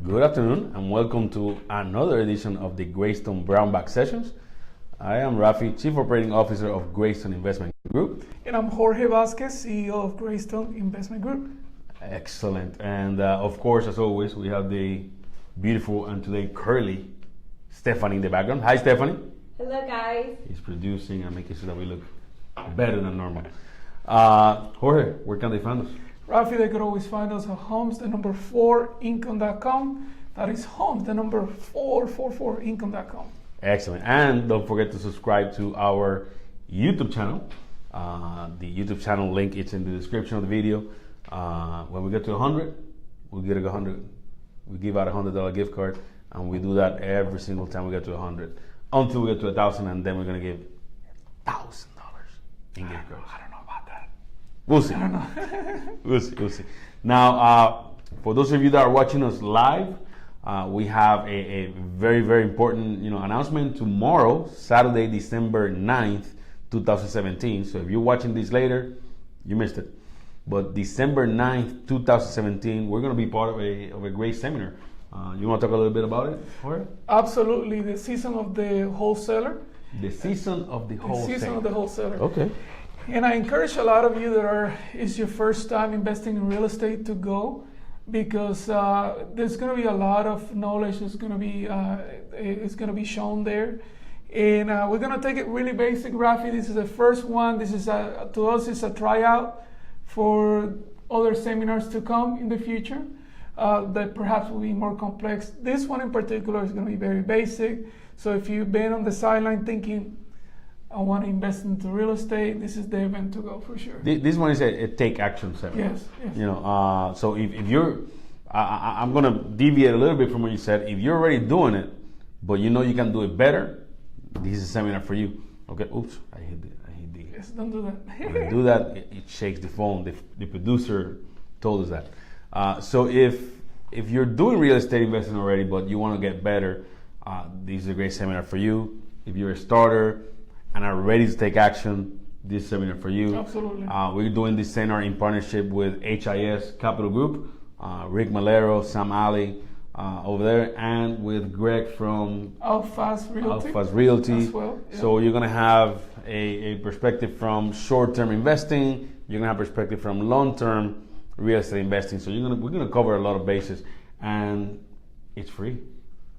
Good afternoon and welcome to another edition of the Graystone Brownback Sessions. I am Rafi, Chief Operating Officer of Graystone Investment Group. And I'm Jorge Vasquez, CEO of Graystone Investment Group. Excellent. And of course, as always, we have the beautiful and today curly Stephanie in the background. Hi, Stephanie. Hello, guys. He's producing and making sure that we look better than normal. Jorge, where can they find us? Rafi, they could always find us at homes4income.com. That is homes, 444income.com. Excellent. And don't forget to subscribe to our YouTube channel. The YouTube channel link is in the description of the video. When we get to 100, we get 100. We give out a $100 gift card, and we do that every single time we get to 100 until we get to 1,000, and then we're gonna give $1,000 in gift cards. I don't know about that. We'll see. I don't know. We'll see. Now, for those of you that are watching us live, we have a very, very important announcement tomorrow, Saturday, December 9th, 2017. So if you're watching this later, you missed it. But December 9th, 2017, we're going to be part of a great seminar. You want to talk a little bit about it, Jorge? Absolutely. The season of the wholesaler. The season of the wholesaler. The season of the wholesaler. Okay. And I encourage a lot of you that it's your first time investing in real estate to go, because there's going to be a lot of knowledge that's going to be shown there, and we're going to take it really basic. Rafi, this is the first one. This is to us it's a tryout for other seminars to come in the future that perhaps will be more complex. This one in particular is going to be very basic. So if you've been on the sideline thinking, I want to invest into real estate, this is the event to go for sure. This one is a take action seminar. Yes. So if you're, I'm going to deviate a little bit from what you said. If you're already doing it, but you know you can do it better, this is a seminar for you. Okay. Oops, I hit the. Yes, don't do that. When I do that, it shakes the phone. The producer told us that. So if you're doing real estate investing already, but you want to get better, this is a great seminar for you. If you're a starter and are ready to take action, this seminar for you. Absolutely. We're doing this seminar in partnership with HIS Capital Group, Rick Malero, Sam Ali over there, and with Greg from Alphas Realty. As well, yeah. So you're gonna have a perspective from short-term investing. You're gonna have perspective from long-term real estate investing. So we're gonna cover a lot of bases, and it's free.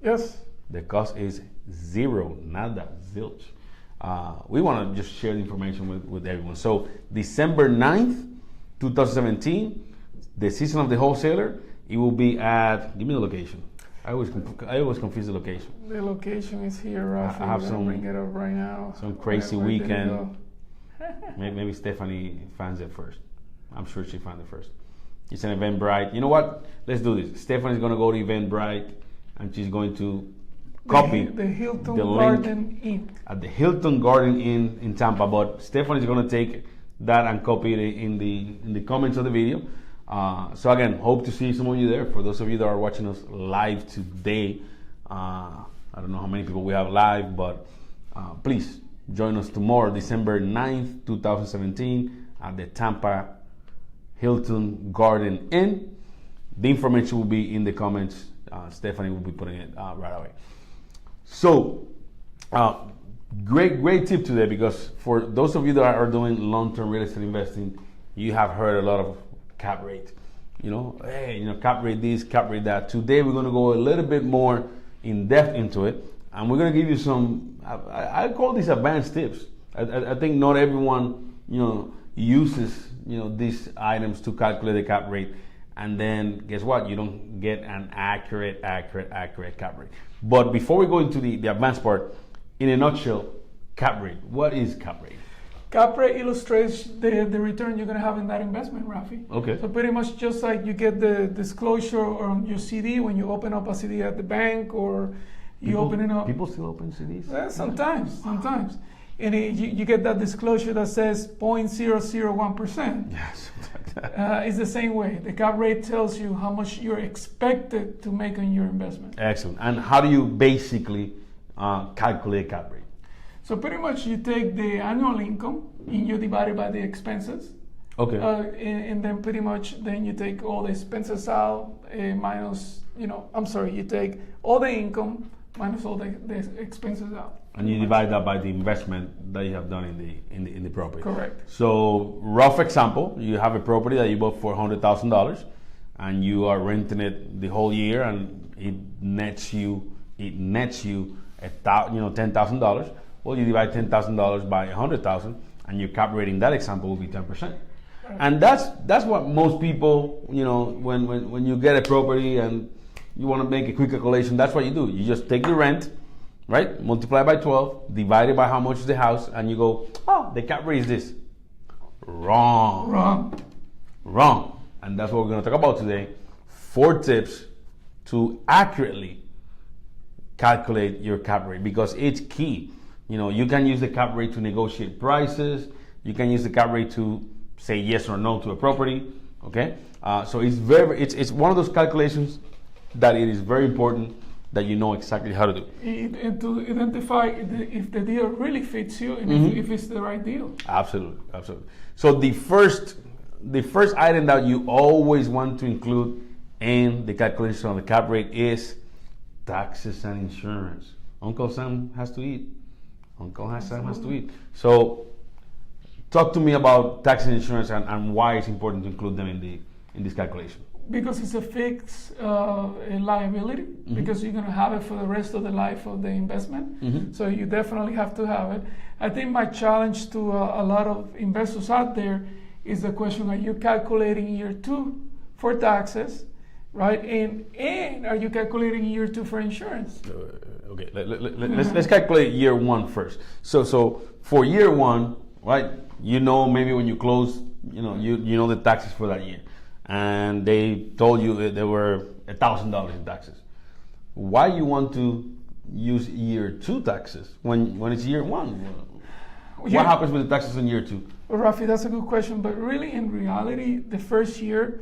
Yes. The cost is zero, nada, zilch. We want to just share the information with everyone. So December 9th, 2017, the season of the wholesaler, it will be at, give me the location. I always confuse the location. The location is here, Rafi. I have some, bring it up right now. some crazy Where did it weekend. go? Maybe Stephanie finds it first. I'm sure she found it first. It's an Eventbrite. You know what? Let's do this. Stephanie's going to go to Eventbrite, and she's going to copy the Hilton the Garden Inn. At the Hilton Garden Inn in Tampa. But Stephanie's going to take that and copy it in the comments of the video. So again, hope to see some of you there. For those of you that are watching us live today, I don't know how many people we have live, but please join us tomorrow, December 9th, 2017 at the Tampa Hilton Garden Inn. The information will be in the comments. Stephanie will be putting it right away. So, great tip today, because for those of you that are doing long-term real estate investing, you have heard a lot of cap rate. Cap rate this, cap rate that. Today we're going to go a little bit more in depth into it, and we're going to give you some. I call these advanced tips. I think not everyone uses these items to calculate the cap rate. And then guess what? You don't get an accurate cap rate. But before we go into the advanced part, in a nutshell, cap rate. What is cap rate? Cap rate illustrates the return you're going to have in that investment, Rafi. Okay. So pretty much just like you get the disclosure on your CD when you open up a CD at the bank, or you open it up. People still open CDs? Sometimes. And you get that disclosure that says 0.001%. Yes. It's the same way. The cap rate tells you how much you're expected to make on your investment. Excellent. And how do you basically calculate cap rate? So pretty much you take the annual income and you divide it by the expenses. Okay. And then pretty much then you take all the expenses out minus, you take all the income minus all the expenses out. And you divide that by the investment that you have done in the property. Correct. So, rough example, you have a property that you bought for $100,000 and you are renting it the whole year and it nets you $10,000. Well, you divide $10,000 by 100,000 and your cap rate in that example will be 10%. And that's what most people, when you get a property and you want to make a quick calculation, that's what you do. You just take the rent, right? Multiply by 12, divide it by how much is the house, and you go, oh, the cap rate is this. Wrong. And that's what we're going to talk about today. 4 tips to accurately calculate your cap rate, because it's key. You can use the cap rate to negotiate prices. You can use the cap rate to say yes or no to a property. Okay, so it's one of those calculations that it is very important that you know exactly how to do. And to identify if the deal really fits you and if it's the right deal. Absolutely. So the first item that you always want to include in the calculation of the cap rate is taxes and insurance. Uncle Sam has to eat. So talk to me about tax and insurance and why it's important to include them in this calculation. Because it's a fixed liability, because you're going to have it for the rest of the life of the investment. So you definitely have to have it. I think my challenge to a lot of investors out there is the question, are you calculating year 2 for taxes, right? And are you calculating year 2 for insurance? Okay, let's calculate year 1 first. So for year 1, right, maybe when you close, you know the taxes for that year. And they told you there were $1,000 in taxes. Why you want to use year 2 taxes when it's year 1? What happens with the taxes in year 2? Well, Rafi, that's a good question. But really, in reality, the first year,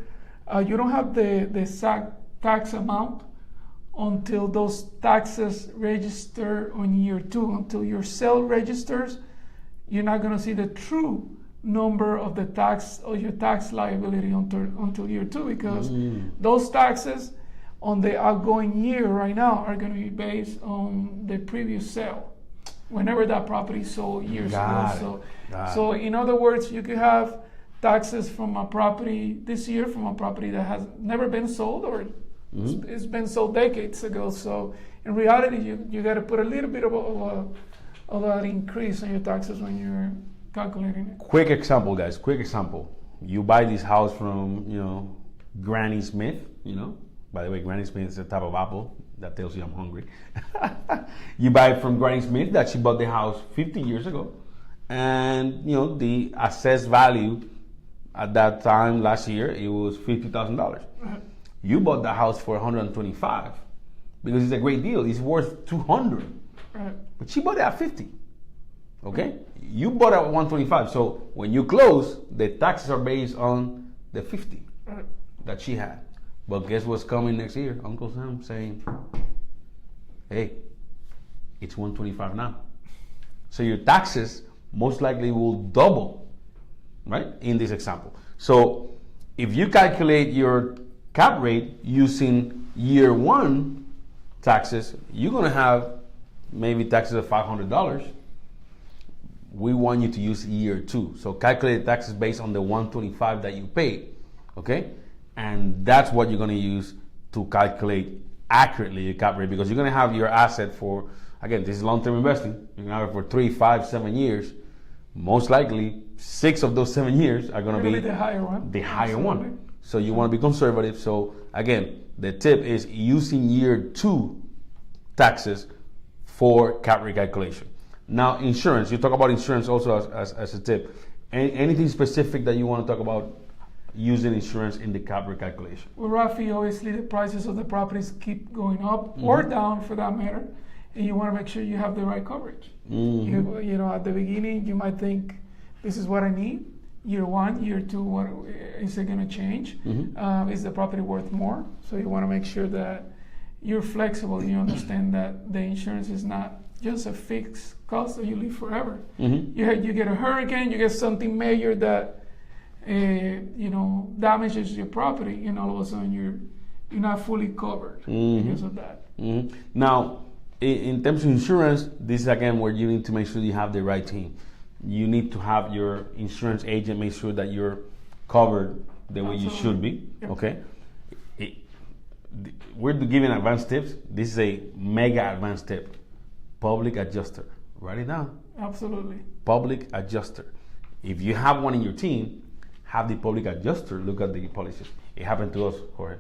you don't have the exact tax amount until those taxes register on year 2. Until your sale registers, you're not going to see the true number of the tax or your tax liability until year 2, because those taxes on the outgoing year right now are going to be based on the previous sale, whenever that property sold years ago. So in other words, you could have taxes from a property this year from a property that has never been sold, or it's been sold decades ago. So in reality, you got to put a little bit of an increase on your taxes when you're calculating it. Quick example, guys. You buy this house from, Granny Smith, By the way, Granny Smith is a type of apple that tells you I'm hungry. You buy it from Granny Smith that she bought the house 50 years ago. And, the assessed value at that time last year, it was $50,000. You bought the house for $125 because it's a great deal. It's worth $200. But she bought it at $50. Okay? You bought it at $125. So when you close, the taxes are based on the $50 that she had. But guess what's coming next year? Uncle Sam saying, hey, it's $125 now. So your taxes most likely will double, right? In this example. So if you calculate your cap rate using year 1 taxes, you're going to have maybe taxes of $500. We want you to use year 2. So calculate taxes based on the $125 that you paid, okay? And that's what you're going to use to calculate accurately your cap rate, because you're going to have your asset for, again, this is long-term investing. You're going to have it for 3, 5, 7 years. Most likely, 6 of those 7 years are going to be the higher one. The higher one. So you want to be conservative. So again, the tip is using year 2 taxes for cap rate calculation. Now, insurance. You talk about insurance also as a tip. Anything specific that you want to talk about using insurance in the cap rate calculation? Well, Rafi, obviously the prices of the properties keep going up or down for that matter, and you want to make sure you have the right coverage. At the beginning, you might think, this is what I need. Year 1, year 2, what is it going to change? Is the property worth more? So you want to make sure that you're flexible. You understand that the insurance is not just a fixed cost that you live forever. You get a hurricane, you get something major that damages your property, and all of a sudden you're not fully covered because of that. Now, in terms of insurance, this is again where you need to make sure you have the right team. You need to have your insurance agent make sure that you're covered the way you should be. Yep. Okay. We're giving advanced tips. This is a mega advanced tip. Public adjuster. Write it down. Absolutely. Public adjuster. If you have one in your team, have the public adjuster look at the policies. It happened to us, Jorge.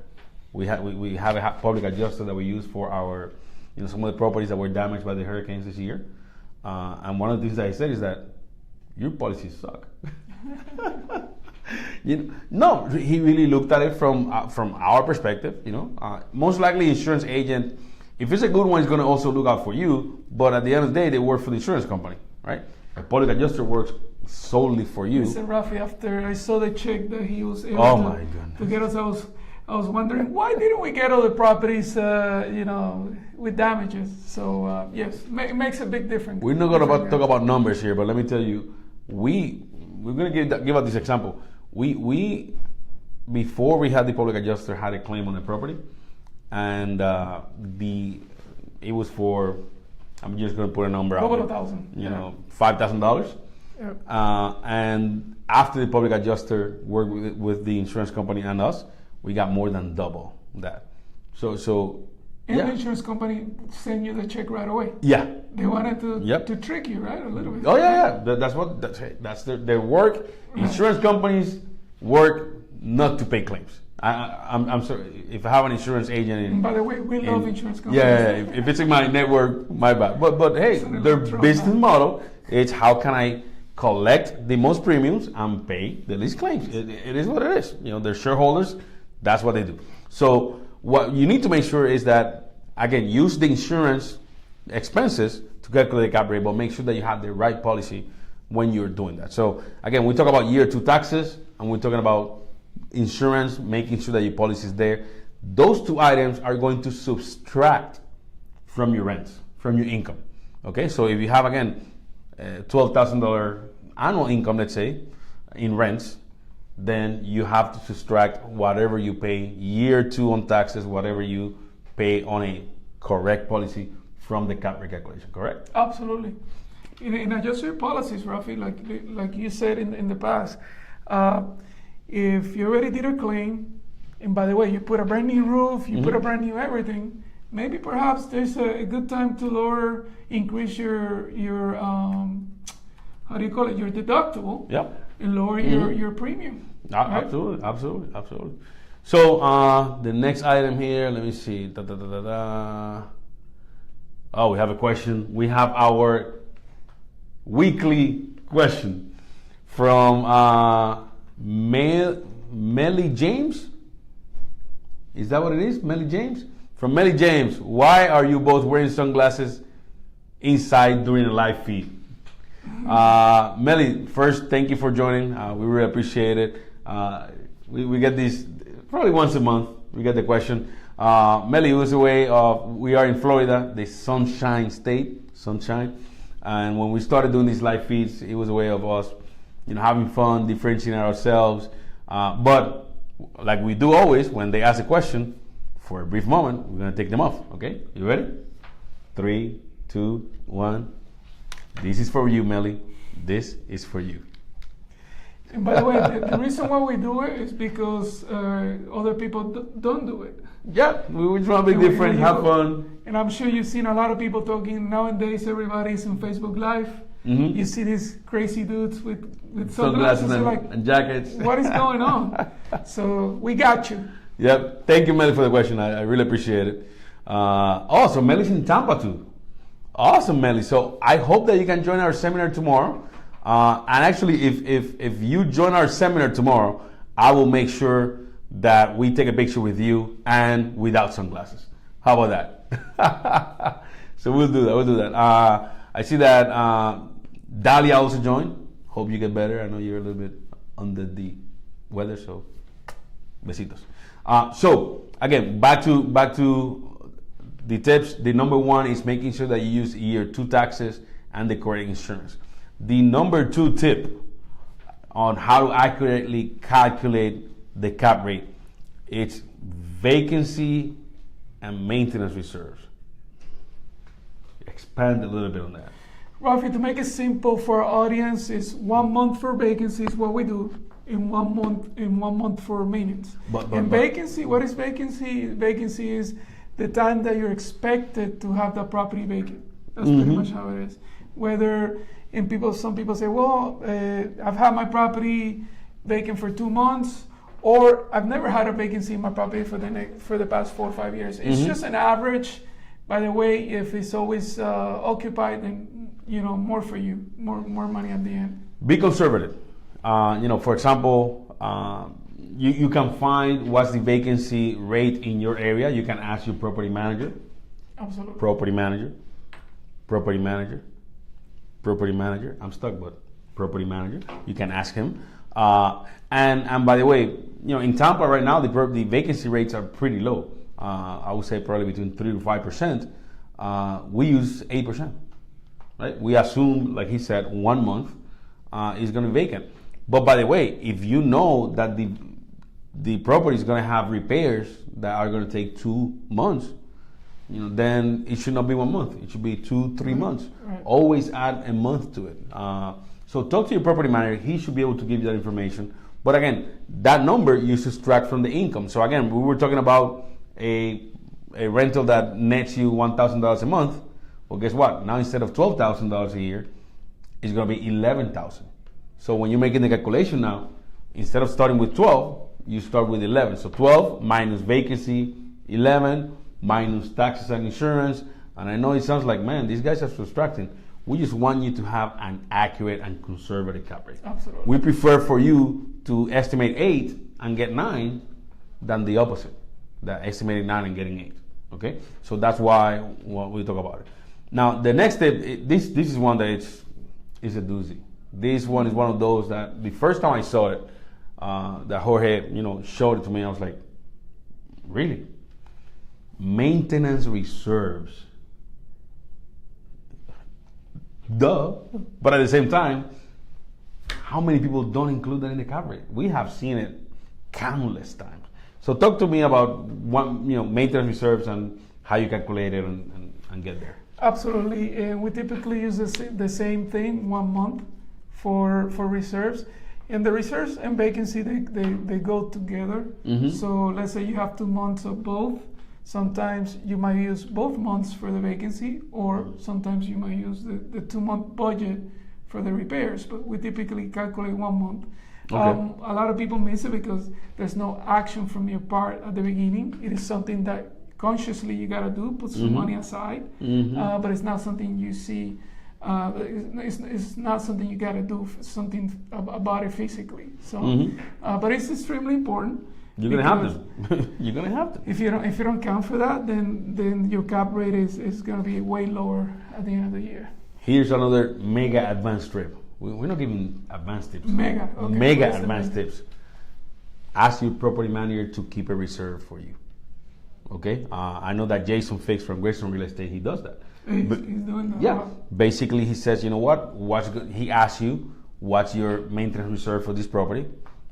We have a public adjuster that we use for our, some of the properties that were damaged by the hurricanes this year. And one of the things that I said is that your policies suck. No, he really looked at it from our perspective. Most likely, insurance agent, if it's a good one, is going to also look out for you. But at the end of the day, they work for the insurance company, right? A public adjuster works solely for you. Listen, Rafi, after I saw the check that he was able to get us, I was wondering why didn't we get all the properties, with damages? So yes, it makes a big difference. We're not going to talk about numbers here, but let me tell you, we're going to give out this example. We before we had the public adjuster had a claim on the property, and it was for, I'm just going to put a number out. Couple of thousand. $5,000. Yep. And after the public adjuster worked with the insurance company and us, we got more than double that. So and the insurance company sent you the check right away. Yeah. They wanted to trick you, right? A little bit. Oh yeah. That's their work. Insurance companies work not to pay claims. I'm sorry if I have an insurance agent. And by the way, we love insurance companies. Yeah. If it's in my network, my bad. But hey, their business model is how can I collect the most premiums and pay the least claims. It is what it is. They're shareholders. That's what they do. So what you need to make sure is that, again, use the insurance expenses to calculate the cap rate, but make sure that you have the right policy when you're doing that. So again, we talk about year 2 taxes, and we're talking about insurance, making sure that your policy is there. Those 2 items are going to subtract from your rents, from your income. Okay, so if you have, again, $12,000 annual income, let's say, in rents, then you have to subtract whatever you pay year 2 on taxes, whatever you pay on a correct policy from the cap rate calculation, correct? Absolutely. In adjusted policies, Rafi, like you said in the past, if you already did a claim, and by the way, you put a brand new roof, you put a brand new everything, maybe perhaps there's a good time to increase your how do you call it, your deductible. Yep. And lower your premium. Right? Absolutely. So the next item here, let me see. Oh, we have a question. We have our weekly question from Melly James. Is that what it is? Melly James? From Melly James, why are you both wearing sunglasses inside during a live feed? Melly, first, thank you for joining. We really appreciate it. We get these probably once a month. We get the question. Melly, it was a way of, we are in Florida, the sunshine state, and when we started doing these live feeds, it was a way of us, having fun, differentiating ourselves. But like we do always, when they ask a question, for a brief moment, we're gonna take them off. Okay, you ready? 3, 2, 1. This is for you, Melly. This is for you. And by the way, the reason why we do it is because other people don't do it. Yeah, we try to be different, have fun. And I'm sure you've seen a lot of people talking. Nowadays, everybody's on Facebook Live. Mm-hmm. You see these crazy dudes with sunglasses and jackets. What is going on? So we got you. Yep. Thank you, Melly, for the question. I really appreciate it. So Melly's in Tampa too. Awesome, Melly. So I hope that you can join our seminar tomorrow. And actually, if you join our seminar tomorrow, I will make sure that we take a picture with you and without sunglasses. How about that? So we'll do that. I see that Dalia also joined. Hope you get better. I know you're a little bit under the weather, so besitos. So again, back to the tips. The number 1 is making sure that you use year 2 taxes and the correct insurance. The number 2 tip, on how to accurately calculate the cap rate. It's vacancy and maintenance reserves. Expand a little bit on that. Rafi, to make it simple for our audience, is 1 month for vacancy is what we do. In 1 month for maintenance. Vacancy, what is vacancy? Vacancy is the time that you're expected to have the property vacant. That's pretty much how it is. Whether some people say, well, I've had my property vacant for 2 months, or I've never had a vacancy in my property for the past 4 or 5 years. It's just an average. By the way, if it's always occupied, then more for you, more money at the end. Be conservative. For example, you can find what's the vacancy rate in your area. You can ask your property manager. Absolutely. Property manager. I'm stuck, but property manager. You can ask him. And by the way, in Tampa right now, the vacancy rates are pretty low. I would say probably between 3 to 5%. We use 8%. Right? We assume, like he said, 1 month is going to be vacant. But by the way, if you know that the property is going to have repairs that are going to take 2 months, then it should not be 1 month. It should be 2-3 months. Right. Always add a month to it. So talk to your property manager. He should be able to give you that information. But again, that number you subtract from the income. So again, we were talking about a rental that nets you $1,000 a month. Well, guess what? Now instead of $12,000 a year, it's going to be $11,000. So when you're making the calculation now, instead of starting with 12, you start with 11. So 12 minus vacancy, 11 minus taxes and insurance. And I know it sounds like, man, these guys are subtracting. We just want you to have an accurate and conservative cap rate. Absolutely. We prefer for you to estimate 8 and get 9 than the opposite, that estimating 9 and getting 8. Okay? So that's why we talk about it. Now, the next step, this is one that is a doozy. This one is one of those that the first time I saw it, that Jorge, showed it to me, I was like, really? Maintenance reserves. Duh. But at the same time, how many people don't include that in the cap rate? We have seen it countless times. So talk to me about maintenance reserves and how you calculate it and get there. Absolutely. We typically use the same thing, 1 month for reserves. And the reserves and vacancy, they go together. So let's say you have 2 months of both. Sometimes you might use both months for the vacancy, or sometimes you might use the 2 month budget for the repairs. But we typically calculate 1 month. Okay. A lot of people miss it because there's no action from your part at the beginning. It is something that consciously you gotta do, put some money aside, but it's not something you see. It's not something you gotta do. Something about it physically. So, but it's extremely important. You're gonna have to. You're gonna have to. If you don't count for that, then your cap rate is gonna be way lower at the end of the year. Here's another mega advanced tip. We're not giving advanced tips. Mega Advanced tips. Ask your property manager to keep a reserve for you. Okay, I know that Jason Fix from Graystone Real Estate, he does that. He's doing that. Yeah, basically he says, you know what? What's good? He asks you, what's your maintenance reserve for this property?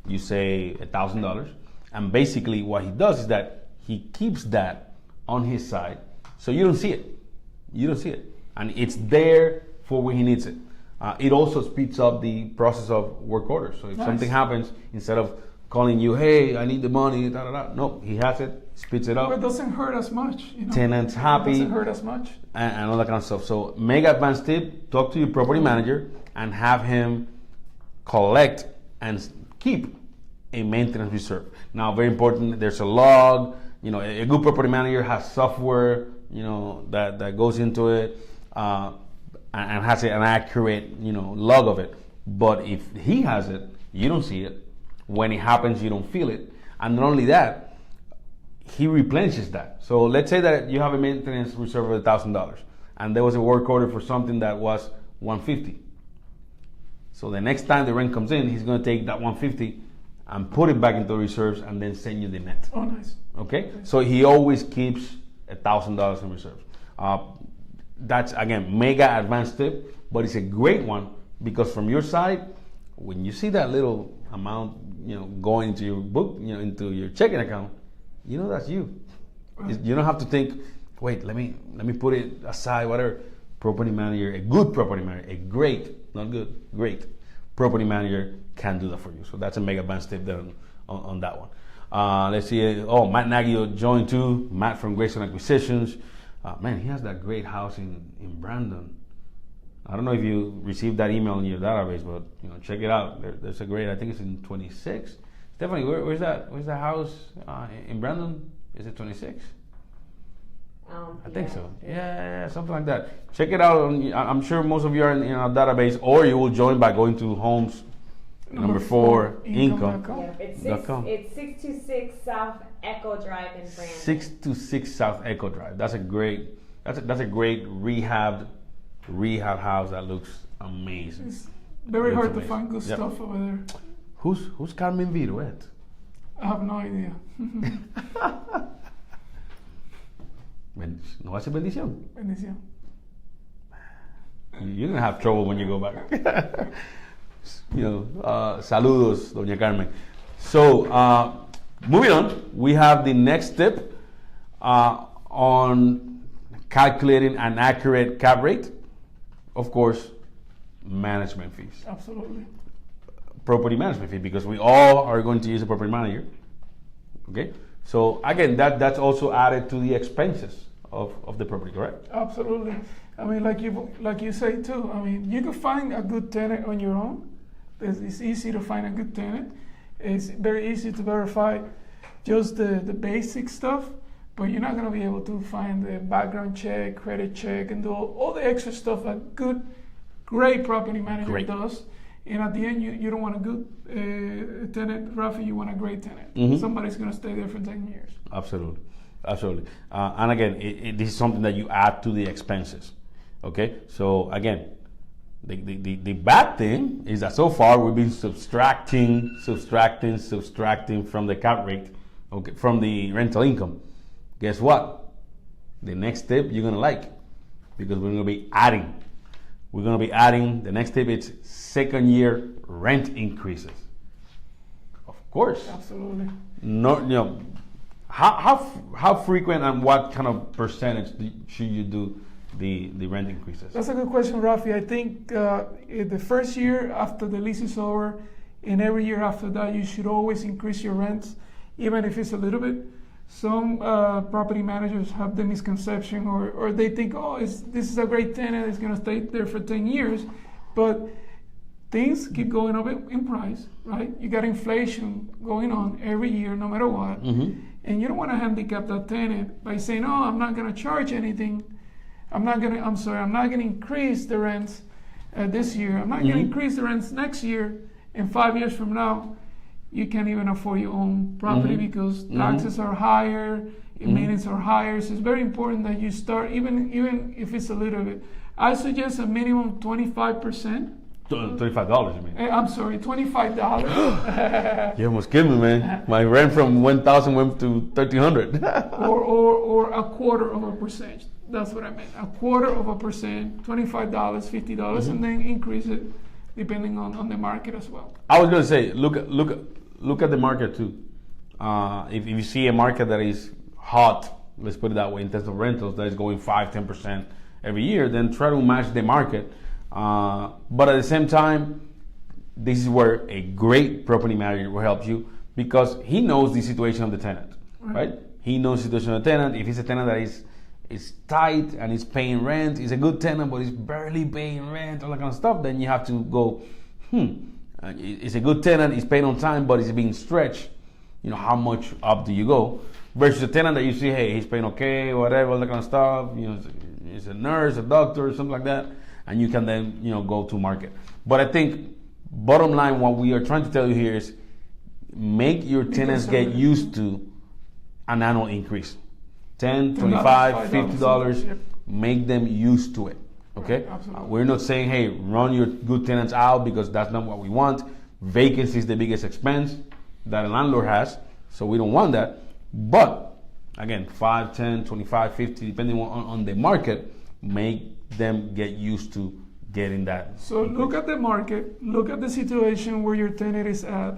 You say $1,000, and basically what he does is that he keeps that on his side, so you don't see it. You don't see it, and it's there for when he needs it. It also speeds up the process of work orders. So if something happens, instead of calling you, hey, I need the money, no, he has it, spits it up. But it doesn't hurt as much. Tenants happy. It doesn't hurt as much. And all that kind of stuff. So mega advanced tip, talk to your property manager and have him collect and keep a maintenance reserve. Now, very important, there's a log. A good property manager has software, that goes into it and has an accurate, log of it. But if he has it, you don't see it. When it happens, you don't feel it. And not only that, he replenishes that. So let's say that you have a maintenance reserve of $1,000 and there was a work order for something that was $150. So the next time the rent comes in, he's going to take that $150 and put it back into reserves and then send you the net. Oh, nice. Okay? So he always keeps $1,000 in reserves. That's, again, mega advanced tip, but it's a great one because from your side, when you see that little amount, going into your book, into your checking account, that's you. You don't have to think, wait, let me put it aside, whatever. Property manager, a good property manager, a great, not good, great property manager can do that for you. So that's a mega advanced tip there on that one. Let's see. Oh, Matt Nagy joined too. Matt from Graystone Acquisitions. Man, he has that great house in Brandon. I don't know if you received that email in your database, but check it out. There's a great. I think it's in 26. Stephanie, where's that? Where's the house in Brandon? Is it 26? I think so. Yeah, something like that. Check it out. I'm sure most of you are in our database, or you will join by going to homes number 4 income. Yeah, it's 626 South Echo Drive in Brandon. 626 South Echo Drive. That's a great rehabbed house that looks amazing. It's very hard to find good stuff over there. Who's Carmen Viruet? I have no idea. ¿No hace bendición? Bendición. You're going to have trouble when you go back. Saludos, Doña Carmen. So, moving on, we have the next tip on calculating an accurate cap rate. Of course, management fees. Absolutely. Property management fee, because we all are going to use a property manager. Okay? So again, that's also added to the expenses of the property, correct? Absolutely. I mean, like you say too. I mean, you can find a good tenant on your own. It's easy to find a good tenant. It's very easy to verify just the basic stuff, but you're not going to be able to find the background check, credit check, and do all the extra stuff that great property manager does. And at the end, you don't want a good tenant, Rafi, you want a great tenant. Mm-hmm. Somebody's going to stay there for 10 years. Absolutely. And again, this is something that you add to the expenses. Okay? So again, the bad thing is that so far we've been subtracting from the cap rate, okay, from the rental income. Guess what? The next tip you're going to like, because we're going to be adding. We're going to be adding, the next tip is second year rent increases. Of course. Absolutely. No, how frequent and what kind of percentage should you do the rent increases? That's a good question, Rafi. I think the first year after the lease is over, and every year after that, you should always increase your rents, even if it's a little bit. Some property managers have the misconception, or they think, this is a great tenant, it's going to stay there for 10 years. But things keep going up in price, right? You got inflation going on every year, no matter what. Mm-hmm. And you don't want to handicap that tenant by saying, I'm not going to charge anything. I'm not going to increase the rents this year. I'm not going to increase the rents next year. And 5 years from now, you can't even afford your own property because taxes are higher, maintenance are higher. So it's very important that you start, even if it's a little bit. I suggest a minimum 25%. $25, you mean? I'm sorry, $25. You almost killed me, man. My rent from 1,000 went to 1,300. or a quarter of a percent. That's what I meant. A quarter of a percent, $25, $50, and then increase it depending on the market as well. I was going to say, look at the market too. If you see a market that is hot, let's put it that way, in terms of rentals, that is going 5-10% every year, then try to match the market. But at the same time, this is where a great property manager will help you, because he knows the situation of the tenant, right? He knows the situation of the tenant. If it's a tenant that is tight and is paying rent, is a good tenant but is barely paying rent, all that kind of stuff, then you have to go, it's a good tenant, is paying on time but is being stretched. How much up do you go? Versus a tenant that you see, hey, he's paying okay, whatever, all that kind of stuff. He's a nurse, a doctor, something like that, and you can then go to market. But I think bottom line, what we are trying to tell you here is make your tenants get used to an annual increase. $10, $25, $50, yep. Make them used to it. Okay? We're not saying, hey, run your good tenants out, because that's not what we want. Vacancy is the biggest expense that a landlord has, so we don't want that. But again, 5, 10, 25, 50, depending on the market, make them get used to getting that. So look at the market, look at the situation where your tenant is at,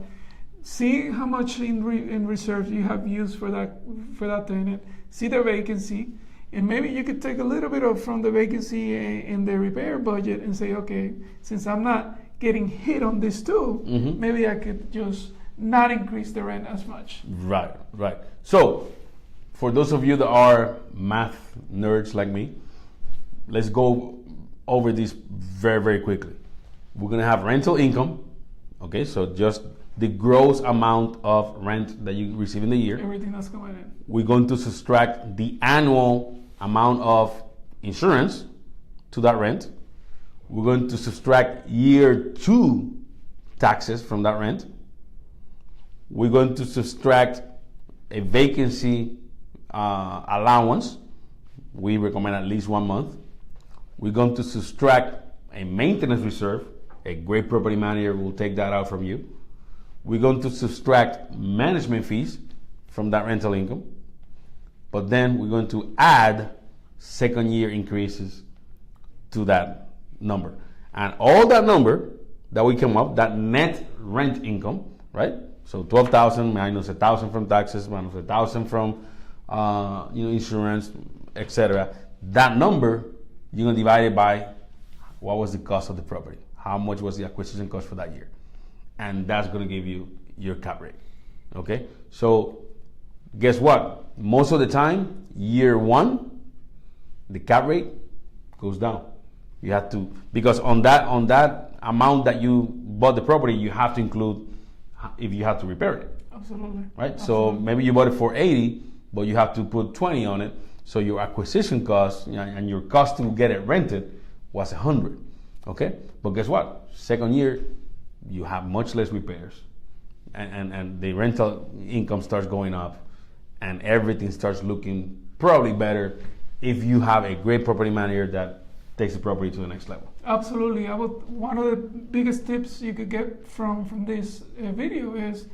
see how much in reserves you have used for that tenant, see the vacancy, and maybe you could take a little bit of from the vacancy in the repair budget and say, okay, since I'm not getting hit on this too, maybe I could just not increase the rent as much. Right. So for those of you that are math nerds like me, let's go over this very, very quickly. We're gonna have rental income, okay, so just the gross amount of rent that you receive in the year. Everything that's coming in. We're going to subtract the annual amount of insurance to that rent. We're going to subtract year 2 taxes from that rent. We're going to subtract a vacancy allowance. We recommend at least 1 month. We're going to subtract a maintenance reserve. A great property manager will take that out from you. We're going to subtract management fees from that rental income. But then we're going to add second year increases to that number. And all that number that we come up, that net rent income, right? So 12,000 minus 1,000 from taxes, minus 1,000 from insurance, etc. That number, you're gonna divide it by what was the cost of the property, how much was the acquisition cost for that year, and that's gonna give you your cap rate. Okay, so guess what? Most of the time, year 1, the cap rate goes down. You have to, because on that amount that you bought the property, you have to include if you have to repair it. Absolutely. Right. Absolutely. So maybe you bought it for 80, but you have to put 20 on it. So your acquisition cost and your cost to get it rented was 100. Okay. But guess what? Second year, you have much less repairs, and the rental income starts going up, and everything starts looking probably better if you have a great property manager that takes the property to the next level. Absolutely. One of the biggest tips you could get from this video is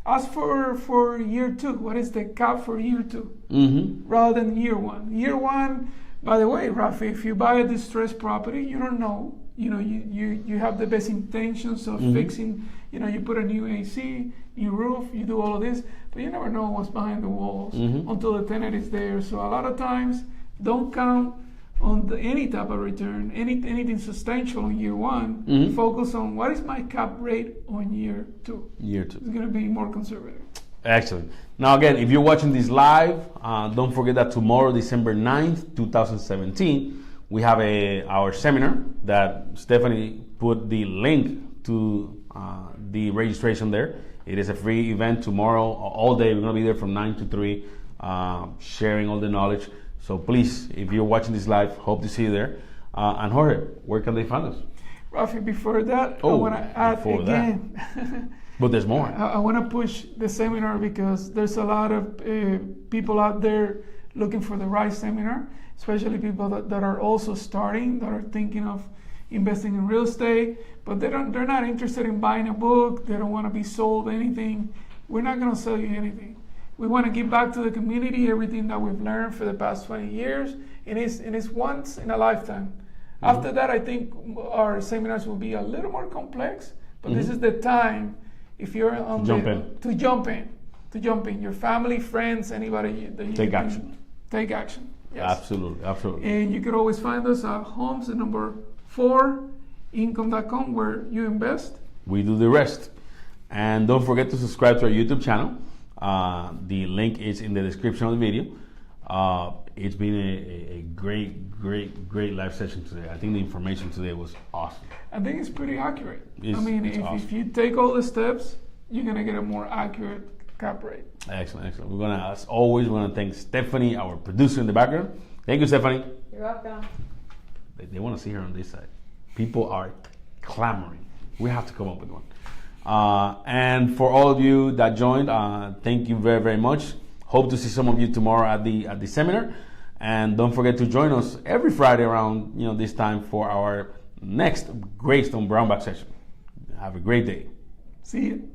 ask for year 2. What is the cap for year 2? Rather than year 1. Year 1, by the way, Rafi, if you buy a distressed property, you don't know. You have the best intentions of fixing. You put a new AC, new roof, you do all of this, but you never know what's behind the walls until the tenant is there. So a lot of times, don't count on any type of return, anything substantial in year 1. Focus on what is my cap rate on year 2. Year 2. It's going to be more conservative. Excellent. Now again, if you're watching this live, don't forget that tomorrow, December 9th, 2017, we have our seminar that Stephanie put the link to the registration there. It is a free event tomorrow, all day. We're going to be there from 9 to 3, sharing all the knowledge. So please, if you're watching this live, hope to see you there. And Jorge, where can they find us? Rafi, before that, I want to add again. But there's more. I want to push the seminar because there's a lot of people out there looking for the right seminar, especially people that are also starting, that are thinking of investing in real estate, but they're not interested in buying a book. They don't want to be sold anything. We're not going to sell you anything. We want to give back to the community everything that we've learned for the past 20 years. And it's once in a lifetime. After that, I think our seminars will be a little more complex, but this is the time, if you're on to jump in. Your family, friends, anybody that you take action. Take action. Yes. Absolutely. And you can always find us at homes, the number 4, income.com, where you invest. We do the rest. And don't forget to subscribe to our YouTube channel. The link is in the description of the video. It's been a great live session today. I think the information today was awesome. I think it's pretty accurate. If awesome. you take all the steps, you're going to get a more accurate cap rate. Excellent. As always, we're going to thank Stephanie, our producer in the background. Thank you, Stephanie. You're welcome. They want to see her on this side. People are clamoring. We have to come up with one. And for all of you that joined, thank you very, very much. Hope to see some of you tomorrow at the seminar. And don't forget to join us every Friday around this time for our next Graystone Brownback session. Have a great day. See you.